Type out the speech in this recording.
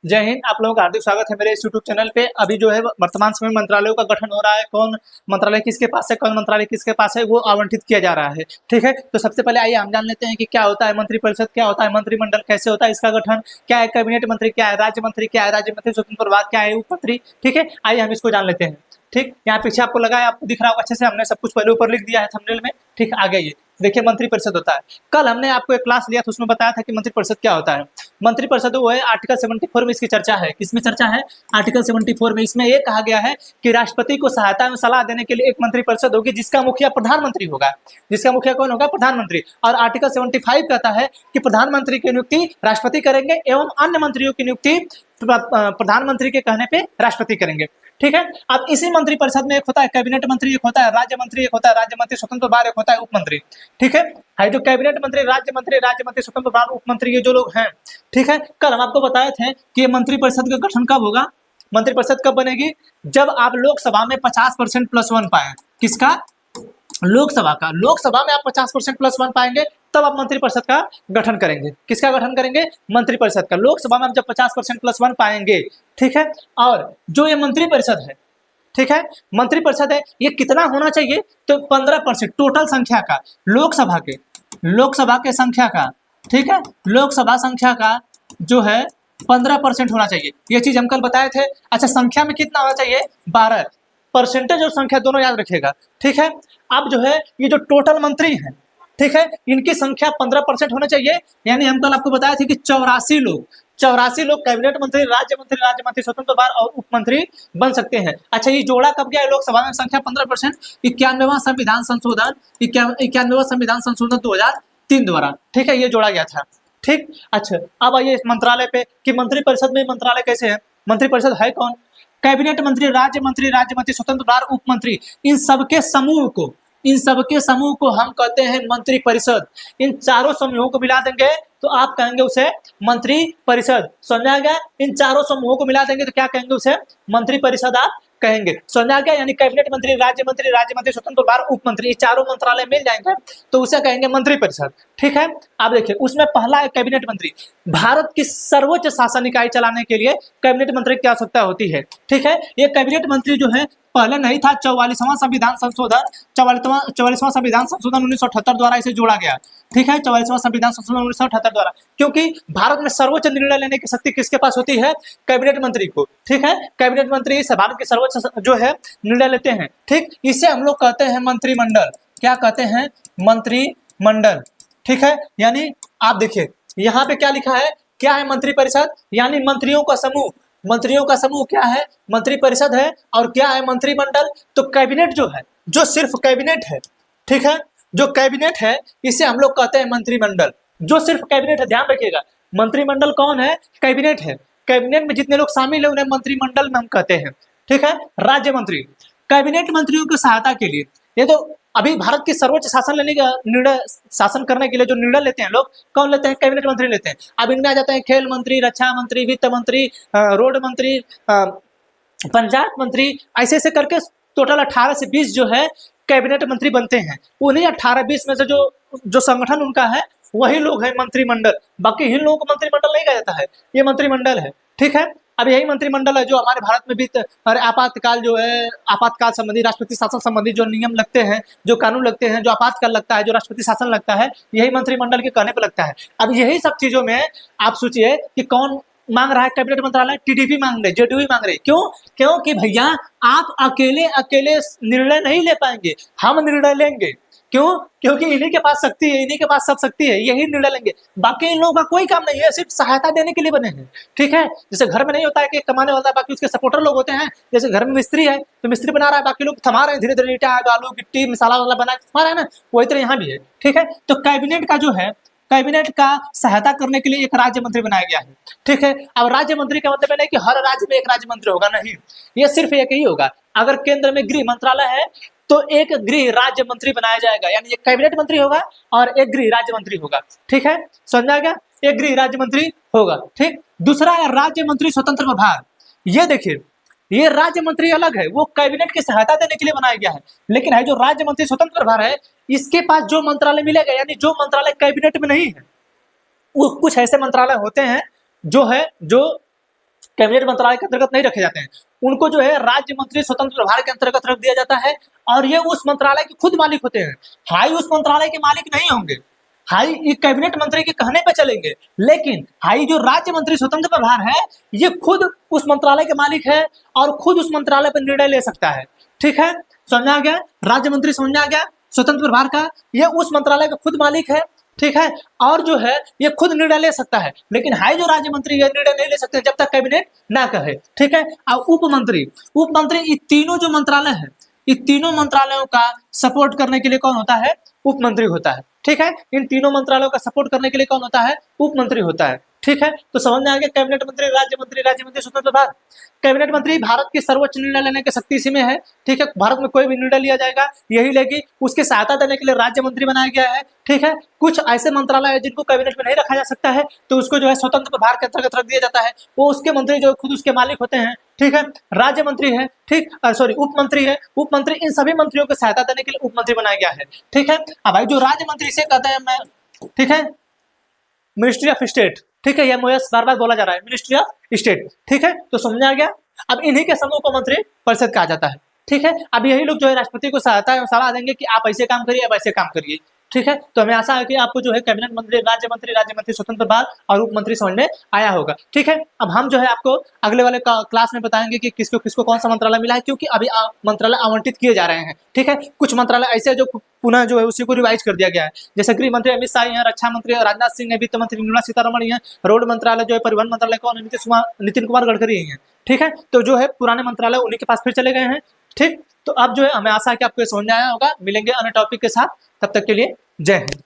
जय हिंद। आप लोगों का हार्दिक स्वागत है मेरे इस यूट्यूब चैनल पे। अभी जो है वर्तमान समय में मंत्रालयों का गठन हो रहा है। कौन मंत्रालय किसके पास है, कौन मंत्रालय किसके पास है, वो आवंटित किया जा रहा है। ठीक है, तो सबसे पहले आइए हम जान लेते हैं कि क्या होता है मंत्रिपरिषद, क्या होता है मंत्रिमंडल, कैसे होता है इसका गठन, क्या है कैबिनेट मंत्री, क्या है राज्य मंत्री, क्या है राज्य मंत्री स्वतंत्र प्रभार, क्या है उप मंत्री। ठीक है, आइए हम इसको जान लेते हैं। ठीक, यहाँ पीछे आपको लगा है, आपको दिख रहा होगा अच्छे से, हमने सब कुछ पहले ऊपर लिख दिया है थंबनेल में। ठीक, आगे ये देखिए मंत्रिपरिषद होता है। कल हमने आपको एक क्लास लिया था, उसमें बताया था कि मंत्रिपरिषद क्या होता है। मंत्रिपरिषद वो है आर्टिकल 74 में इसकी चर्चा है। किसमें चर्चा है? आर्टिकल 74 में। इसमें ये कहा गया है कि राष्ट्रपति को सहायता में सलाह देने के लिए एक मंत्रिपरिषद होगी जिसका मुखिया प्रधानमंत्री होगा। जिसका मुखिया कौन होगा? प्रधानमंत्री। और आर्टिकल 75 कहता है कि प्रधानमंत्री की नियुक्ति राष्ट्रपति करेंगे एवं अन्य मंत्रियों की नियुक्ति प्रधानमंत्री के कहने पे राष्ट्रपति करेंगे। ठीक है, अब इसी मंत्रिपरिषद में एक होता है कैबिनेट मंत्री, एक होता है राज्य मंत्री, एक होता है राज्य मंत्री स्वतंत्र प्रभार, एक होता है उप मंत्री। ठीक है, जो कैबिनेट मंत्री, राज्य मंत्री स्वतंत्र प्रभार, उप मंत्री, ये जो लोग हैं, ठीक है, कल हम आपको बताए थे कि ये मंत्रिपरिषद का गठन कब होगा। मंत्रिपरिषद कब बनेगी? जब आप लोकसभा में 50% +1 पाए। किसका? लोकसभा का। लोकसभा में आप 50% +1 पाएंगे तब आप मंत्रिपरिषद का गठन करेंगे। किसका गठन करेंगे? मंत्रिपरिषद का। लोकसभा में आप जब 50% +1 पाएंगे, ठीक है। और जो ये मंत्रिपरिषद है, ठीक है, मंत्रिपरिषद है, ये कितना होना चाहिए? तो 15% टोटल संख्या का, लोकसभा के संख्या का, ठीक है, लोकसभा संख्या का जो है 15% होना चाहिए। ये चीज हम कल बताए थे। अच्छा, संख्या में कितना होना चाहिए? 12। परसेंटेज और संख्या दोनों याद रखिएगा। ठीक है, अब जो है ये जो टोटल मंत्री हैं, ठीक है, इनकी संख्या 15% होना चाहिए। यानी हम कल आपको बताए थे कि 84 लोग कैबिनेट मंत्री, राज्य मंत्री स्वतंत्र प्रभार और उप मंत्री बन सकते हैं। अच्छा, ये जोड़ा कब गया है लोकसभा में संख्या 15%? 91वां संविधान संशोधन 2003 द्वारा, ठीक है, ये जोड़ा गया था। ठीक, अच्छा, अब आइए इस मंत्रालय पे कि मंत्रिपरिषद में मंत्रालय कैसे है। मंत्रिपरिषद है कौन? कैबिनेट मंत्री, राज्य मंत्री स्वतंत्र प्रभार, उप मंत्री, इन सबके समूह को हम कहते हैं मंत्रिपरिषद। इन चारों समूहों को मिला देंगे तो आप कहेंगे उसे मंत्रिपरिषद। समझा गया? इन चारों समूहों को मिला देंगे तो क्या कहेंगे? उसे मंत्रिपरिषद आप कहेंगे। समझा गया? यानी कैबिनेट मंत्री, राज्य मंत्री स्वतंत्र प्रभार, उप मंत्री, ये चारों मंत्रालय मिल जाएंगे तो उसे कहेंगे मंत्रिपरिषद। ठीक है, आप देखिए उसमें पहला है कैबिनेट मंत्री। भारत की सर्वोच्च शासन इकाई चलाने के लिए कैबिनेट मंत्री की आवश्यकता होती है। ठीक है, ये कैबिनेट मंत्री जो है पहले नहीं था। 44वां संविधान संशोधन 1978 द्वारा इसे जोड़ा गया। ठीक है, 44वां संविधान संशोधन 1978 द्वारा, क्योंकि भारत में सर्वोच्च निर्णय लेने की शक्ति किसके पास होती है? कैबिनेट मंत्री को। ठीक है, कैबिनेट मंत्री से भारत के सर्वोच्च जो है निर्णय लेते हैं। ठीक, इसे हम लोग कहते हैं मंत्रिमंडल। क्या कहते हैं? मंत्रिमंडल। ठीक है, यानी आप देखिए यहाँ पे क्या लिखा है, क्या है मंत्रिपरिषद? यानी मंत्रियों का समूह। मंत्रियों का समूह क्या है? मंत्रिपरिषद है। और क्या है? मंत्रिमंडल। तो कैबिनेट जो है, जो सिर्फ कैबिनेट है, ठीक है, जो कैबिनेट है इसे हम लोग कहते हैं मंत्रिमंडल। जो सिर्फ कैबिनेट है, ध्यान रखिएगा, मंत्रिमंडल कौन है? कैबिनेट है। कैबिनेट में जितने लोग शामिल है उन्हें मंत्रिमंडल में हम कहते हैं। ठीक है, राज्य मंत्री, कैबिनेट मंत्रियों की सहायता के लिए, ये तो अभी भारत की सर्वोच्च शासन करने के लिए जो निर्णय लेते हैं लोग, कौन लेते हैं? कैबिनेट मंत्री लेते हैं। अब इनमें आ जाते हैं खेल मंत्री, रक्षा मंत्री, वित्त मंत्री, रोड मंत्री, पंचायत मंत्री, ऐसे करके टोटल 18 से 20 जो है कैबिनेट मंत्री बनते हैं। उन्हीं 18-20 में से जो संगठन उनका है वही लोग हैं मंत्रिमंडल। बाकी इन लोगों को मंत्रिमंडल नहीं कहा जाता है, ये मंत्रिमंडल है। ठीक है, अब यही मंत्रिमंडल है जो हमारे भारत में भी और आपातकाल जो है, आपातकाल संबंधी, राष्ट्रपति शासन संबंधी जो नियम लगते हैं, जो कानून लगते हैं, जो आपातकाल लगता है, जो राष्ट्रपति शासन लगता है, यही मंत्रिमंडल के कहने पर लगता है। अब यही सब चीजों में आप सोचिए कि कौन मांग रहा है कैबिनेट मंत्रालय? टीडीपी मांग रहे, जेडीयू मांग रहे। क्यों? क्योंकि भैया आप अकेले निर्णय नहीं ले पाएंगे, हम निर्णय लेंगे। क्यों? क्योंकि इन्हीं के पास शक्ति है, इन्हीं के पास सब शक्ति है, यही निर्णय लेंगे। बाकी इन लोगों का कोई काम नहीं है, सिर्फ सहायता देने के लिए बने हैं। ठीक है, जैसे घर में नहीं होता है कि कमाने वाला है, बाकी उसके सपोर्टर लोग होते हैं। जैसे घर में मिस्त्री है तो मिस्त्री बना रहा है, बाकी लोग थमा रहे हैं, धीरे धीरे ईंटा, आलू, गिट्टी, मसाला वाला बना थमा रहा है ना, वही तरह यहाँ भी है। ठीक है, तो कैबिनेट का जो है, कैबिनेट का सहायता करने के लिए एक राज्य मंत्री बनाया गया है। ठीक है, अब राज्य मंत्री का मतलब नहीं कि हर राज्य में एक राज्य मंत्री होगा, नहीं, ये सिर्फ एक ही होगा। अगर केंद्र में गृह मंत्रालय है तो एक गृह राज्य मंत्री बनाया जाएगा, यानी एक कैबिनेट मंत्री होगा और एक गृह राज्य मंत्री होगा। ठीक है, समझा गया? एक गृह राज्य मंत्री होगा। ठीक, दूसरा है राज्य मंत्री स्वतंत्र प्रभार। ये देखिए, ये राज्य मंत्री अलग है, वो कैबिनेट की सहायता देने के लिए बनाया गया है। लेकिन है जो राज्य मंत्री स्वतंत्र प्रभार है, इसके पास जो मंत्रालय मिलेगा, यानी जो मंत्रालय कैबिनेट में नहीं है, वो कुछ ऐसे मंत्रालय होते हैं जो कैबिनेट मंत्रालय के अंतर्गत नहीं रखे जाते हैं, उनको जो है राज्य मंत्री स्वतंत्र प्रभार के अंतर्गत रख दिया जाता है और ये उस मंत्रालय के खुद मालिक होते हैं। हाई उस मंत्रालय के मालिक नहीं होंगे, हाई ये कैबिनेट मंत्री के कहने पे चलेंगे, लेकिन हाई जो राज्य मंत्री स्वतंत्र प्रभार है ये खुद उस मंत्रालय के मालिक है और खुद उस मंत्रालय पर निर्णय ले सकता है। ठीक है, समझ आ गया? राज्य मंत्री समझ आ गया, स्वतंत्र प्रभार का ये उस मंत्रालय का खुद मालिक है। ठीक है, और जो है ये खुद निर्णय ले सकता है, लेकिन हाई जो राज्य मंत्री ये निर्णय नहीं ले सकते जब तक कैबिनेट ना कहे। ठीक है, और उप मंत्री ये तीनों जो मंत्रालय है, इन तीनों मंत्रालयों का सपोर्ट करने के लिए कौन होता है? उप मंत्री होता है। ठीक है, इन तीनों मंत्रालयों का सपोर्ट करने के लिए कौन होता है? उप मंत्री होता है। ठीक है, तो समझ में आ गया कैबिनेट मंत्री, राज्य मंत्री स्वतंत्र प्रभार। कैबिनेट मंत्री भारत की सर्वोच्च निर्णय लेने की शक्ति इसी में है। ठीक है, भारत में कोई भी निर्णय लिया जाएगा यही लेगी, उसकी सहायता देने के लिए राज्य मंत्री बनाया गया है। ठीक है, कुछ ऐसे मंत्रालय है जिनको कैबिनेट में नहीं रखा जा सकता है तो उसको जो है स्वतंत्र प्रभार के अंतर्गत रख दिया जाता है, वो उसके मंत्री जो खुद उसके मालिक होते हैं। ठीक है, राज्य मंत्री है, ठीक सॉरी उप मंत्री है, उप मंत्री इन सभी मंत्रियों को सहायता देने के लिए उप मंत्री बनाया गया है। ठीक है, अब भाई जो राज्य मंत्री से कहते हैं मैं, ठीक है, मिनिस्ट्री ऑफ स्टेट। ठीक है, यह मुझे बार बार बोला जा रहा है, मिनिस्ट्री ऑफ स्टेट। ठीक है, तो समझ आ गया। अब इन्हीं के समूह को मंत्री परिषद कहा जाता है। ठीक है, अब यही लोग जो है राष्ट्रपति को सलाह देंगे कि आप ऐसे काम करिए, अब ऐसे काम करिए। ठीक है, तो हमें आशा है कि आपको जो है कैबिनेट मंत्री, राज्य मंत्री स्वतंत्र प्रभार और उप मंत्री समझ में आया होगा। ठीक है, अब हम जो है आपको अगले वाले क्लास में बताएंगे कि किसको किसको कौन सा मंत्रालय मिला है, क्योंकि अभी मंत्रालय आवंटित किए जा रहे हैं। ठीक है, कुछ मंत्रालय ऐसे जो पुनः जो है उसी को रिवाइज कर दिया गया है, जैसे गृह मंत्री अमित शाह हैं, रक्षा मंत्री राजनाथ सिंह है, वित्त मंत्री निर्मला सीतारमण है, रोड मंत्रालय जो है परिवहन मंत्रालय कौन है? नितिन कुमार गडकरी है। ठीक है, तो जो है पुराने मंत्रालय उन्हीं के पास फिर चले गए हैं। ठीक, तो अब जो है हमें आशा है कि आपको समझ में आया होगा। मिलेंगे अन्य टॉपिक के साथ, तब तक के लिए जय हिंद।